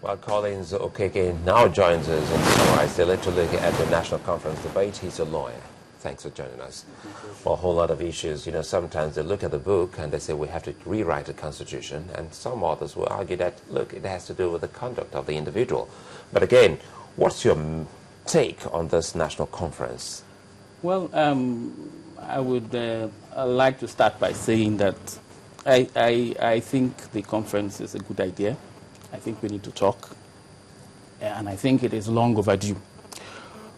Well, Collins Okeke now joins us in Summarize Daily to look at the National Conference debate. He's a lawyer. Thanks for joining us. Well, a whole lot of issues. You know, sometimes they look at the book and they say we have to rewrite the Constitution, and some authors will argue that, look, it has to do with the conduct of the individual. But again, what's your take on this National Conference? Well, I would like to start by saying that I think the conference is a good idea. I think we need to talk, and I think it is long overdue.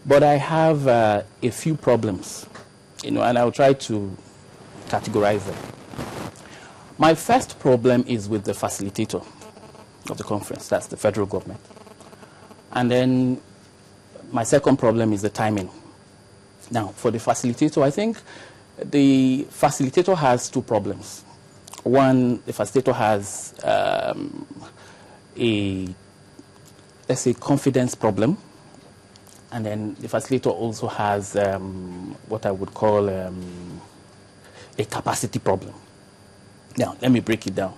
But I have a few problems, and I'll try to categorize them. My first problem is with the facilitator of the conference, that's the federal government. And then my second problem is the timing. Now, for the facilitator, I think the facilitator has two problems. One, the facilitator has let's say, confidence problem. And then the facilitator also has what I would call a capacity problem. Now, let me break it down.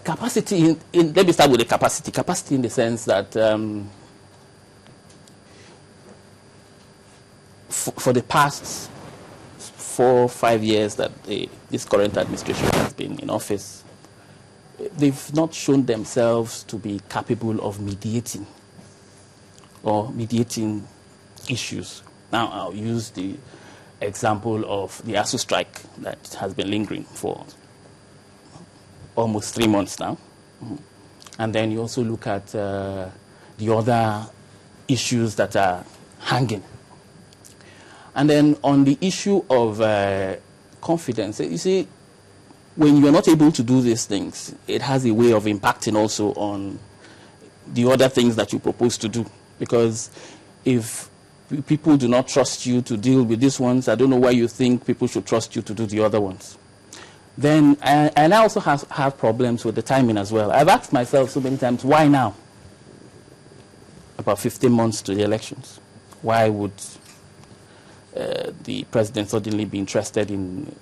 Capacity, let me start with the capacity. Capacity in the sense that for the past 4 or 5 years that this current administration has been in office, they've not shown themselves to be capable of mediating issues. Now, I'll use the example of the ASU strike that has been lingering for almost 3 months now. And then you also look at the other issues that are hanging. And then on the issue of confidence, you see, when you're not able to do these things, it has a way of impacting also on the other things that you propose to do. Because if people do not trust you to deal with these ones, I don't know why you think people should trust you to do the other ones. Then, and I also have problems with the timing as well. I've asked myself so many times, why now? About 15 months to the elections. Why would the president suddenly be interested in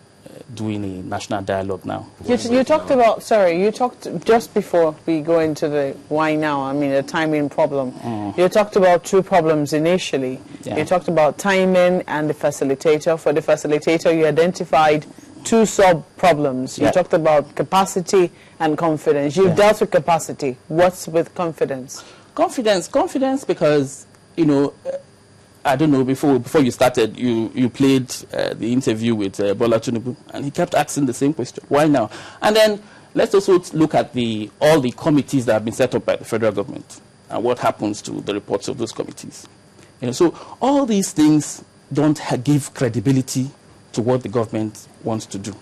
doing a national dialogue now? You talked about, you talked just before we go into the why now, I mean the timing problem. You talked about two problems initially. Yeah. You talked about timing and the facilitator. For the facilitator, you identified two sub-problems. You talked about capacity and confidence. You've dealt with capacity. What's with confidence? Confidence because, you know, I don't know, before you started, you played the interview with Bola Tinubu, and he kept asking the same question, why now? And then let's also look at all the committees that have been set up by the federal government and what happens to the reports of those committees. You know, so all these things don't give credibility to what the government wants to do.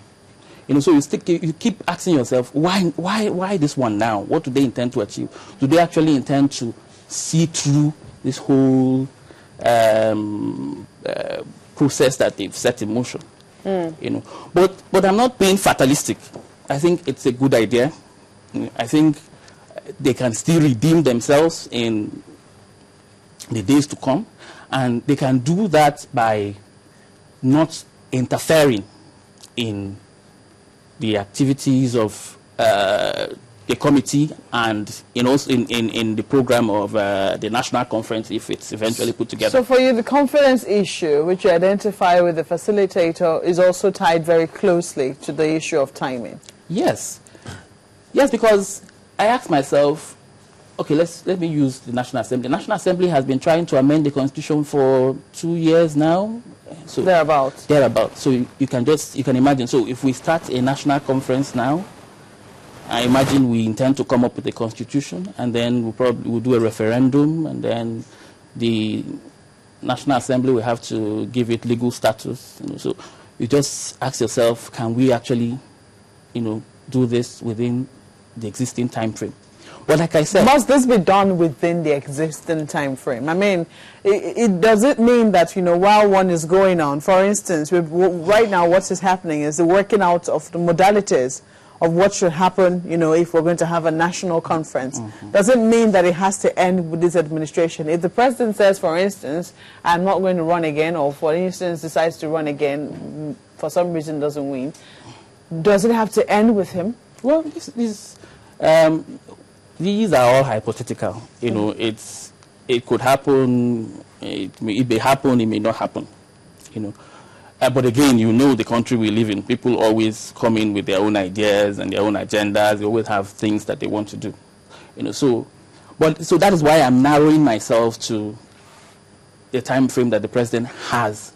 You know, so you keep asking yourself, why this one now? What do they intend to achieve? Do they actually intend to see through this whole process that they've set in motion? You know, but I'm not being fatalistic. I think it's a good idea. I think they can still redeem themselves in the days to come, and they can do that by not interfering in the activities of the committee and also in the program of the national conference if it's eventually put together. So for you, the confidence issue, which you identify with the facilitator, is also tied very closely to the issue of timing. Yes. Yes, because I asked myself, okay, let me use the National Assembly. The National Assembly has been trying to amend the Constitution for 2 years now. So thereabouts. So you can imagine. So if we start a national conference now, I imagine we intend to come up with a constitution, and then we'll do a referendum, and then the National Assembly will have to give it legal status. You know, so you just ask yourself, can we actually, do this within the existing time frame? But like I said, must this be done within the existing time frame? I mean, does it mean that, while one is going on, for instance, right now what is happening is the working out of the modalities of what should happen, if we're going to have a national conference. Does it mean that it has to end with this administration? If the president says, for instance, I'm not going to run again, or for instance decides to run again, for some reason doesn't win, does it have to end with him? Well, these are all hypothetical. You know, it could happen. It may happen. It may not happen. You know, but again, you know, the country we live in, people always come in with their own ideas and their own agendas. They always have things that they want to do. You know, so that is why I'm narrowing myself to the time frame that the president has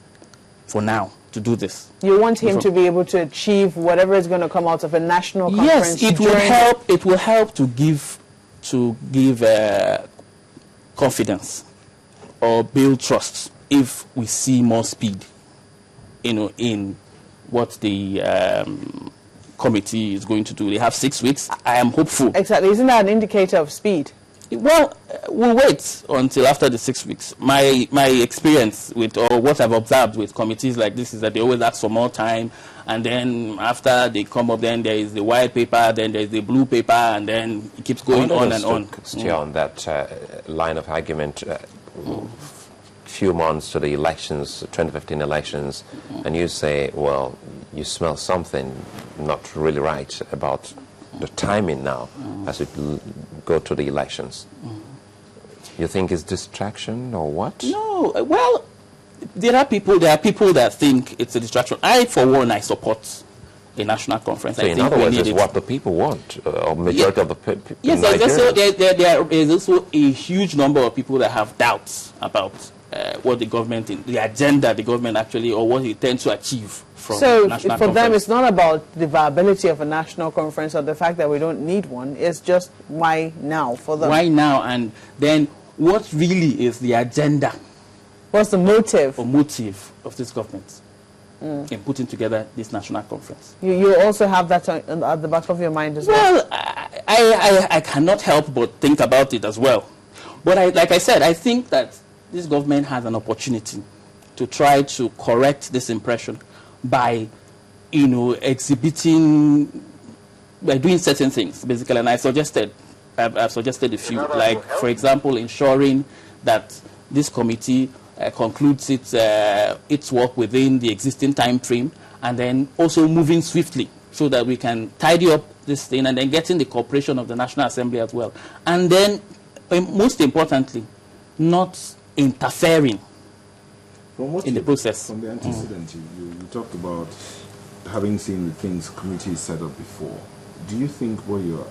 for now to do this. You want him to be able to achieve whatever is going to come out of a national conference? Yes, it will help. It will help to give confidence or build trust if we see more speed, you know, in what the committee is going to do. They have 6 weeks. I am hopeful. Exactly. Isn't that an indicator of speed? Well, we'll wait until after the 6 weeks. My experience with, or what I've observed with committees like this, is that they always ask for more time, and then after they come up, then there is the white paper, then there is the blue paper, and then it keeps going on and on. Stay on that line of argument. Few months to the elections, 2015 elections, and you say, well, you smell something not really right about the timing now as we go to the elections. You think it's distraction or what? No, well, there are people that think it's a distraction. I, for one, I support a national conference. So in other words, it's what the people want, or majority of the people. Yes, there is also a huge number of people that have doubts about what the government, the agenda the government actually, or what it tends to achieve from national conference. So for them, it's not about the viability of a national conference or the fact that we don't need one. It's just why now for them. Why now? And then what really is the agenda? What's the motive? Or motive of this government in putting together this national conference? You also have that at the back of your mind as well? Well, I cannot help but think about it as well. But like I said, I think that this government has an opportunity to try to correct this impression by, you know, by doing certain things, basically. And I've suggested a few, like, for example, ensuring that this committee concludes its work within the existing time frame, and then also moving swiftly so that we can tidy up this thing, and then getting the cooperation of the National Assembly as well. And then, most importantly, not interfering in the process. From the antecedent, you talked about having seen the things committees set up before. Do you think the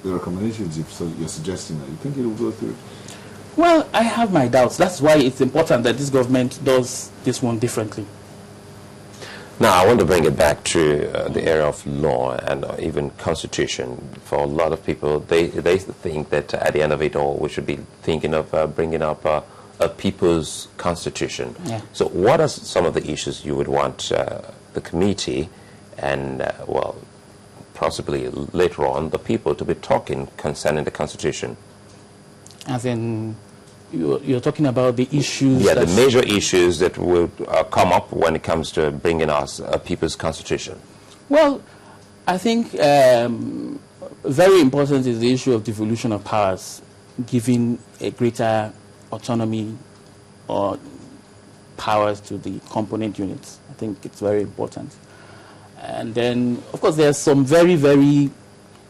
recommendations you're suggesting, you think it will go through? Well, I have my doubts. That's why it's important that this government does this one differently. Now, I want to bring it back to the area of law and even constitution. For a lot of people, they think that at the end of it all, we should be thinking of bringing up a people's constitution. Yeah. So what are some of the issues you would want the committee and, well, possibly later on, the people to be talking concerning the constitution? As in, you're talking about the issues? Yeah, the major issues that will come up when it comes to bringing us a people's constitution. Well, I think very important is the issue of devolution of powers, giving a greater autonomy or powers to the component units. I think it's very important. And then, of course, there's some very, very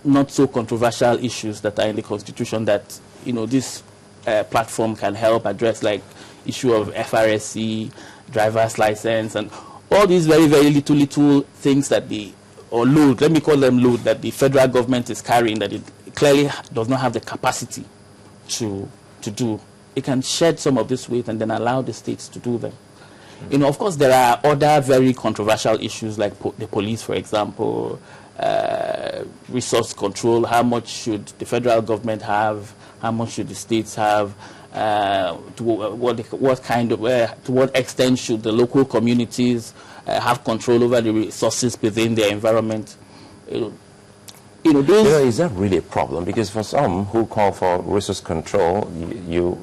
not so controversial issues that are in the Constitution that, you know, this platform can help address, like issue of FRSC, driver's license, and all these very, very little things that load, let me call them load, that the federal government is carrying, that it clearly does not have the capacity to do. It can shed some of this weight and then allow the states to do them. You know, of course, there are other very controversial issues like the police, for example, resource control. How much should the federal government have? How much should the states have? To what extent should the local communities have control over the resources within their environment? Is that really a problem? Because for some who call for resource control,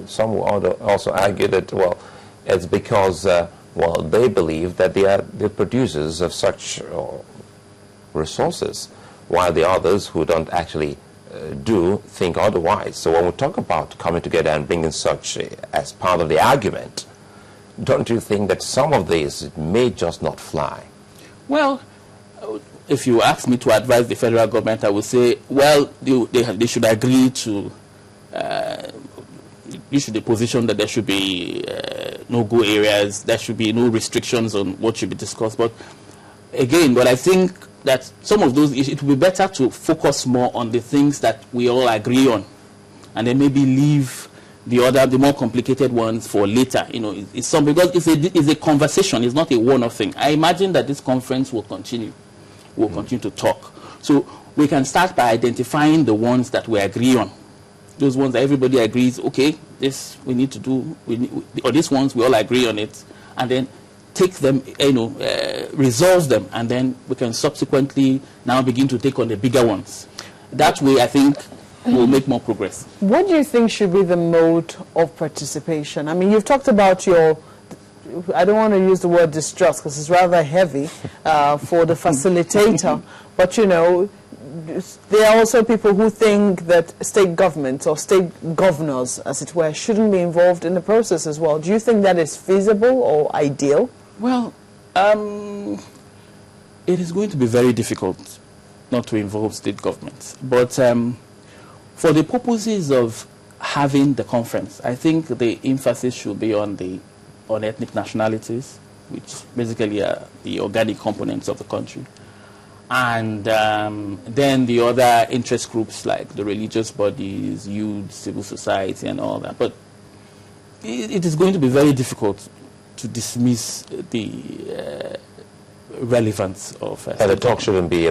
some would also argue that, well, it's because they believe that they are the producers of such resources, while the others who don't actually think otherwise. So when we talk about coming together and bringing such as part of the argument, don't you think that some of these may just not fly? Well, if you ask me to advise the federal government, I would say, well, they should agree to issue the position that there should be no-go areas, there should be no restrictions on what should be discussed. But again, I think that some of those issues, it would be better to focus more on the things that we all agree on, and then maybe leave the more complicated ones for later. It's something, because it's a conversation. It's not a one-off thing. I imagine that this conference will continue. We'll continue to talk. So we can start by identifying the ones that we agree on. Those ones that everybody agrees, okay, this we need to do, or these ones we all agree on it, and then take them, resolve them, and then we can subsequently now begin to take on the bigger ones. That way, I think, we'll make more progress. What do you think should be the mode of participation? I mean, you've talked about I don't want to use the word distrust because it's rather heavy for the facilitator, but there are also people who think that state governments or state governors, as it were, shouldn't be involved in the process as well. Do you think that is feasible or ideal? Well, it is going to be very difficult not to involve state governments. But for the purposes of having the conference, I think the emphasis should be on ethnic nationalities, which basically are the organic components of the country. And then the other interest groups like the religious bodies, youth, civil society, and all that. But it is going to be very difficult to dismiss the relevance of... and the talk shouldn't be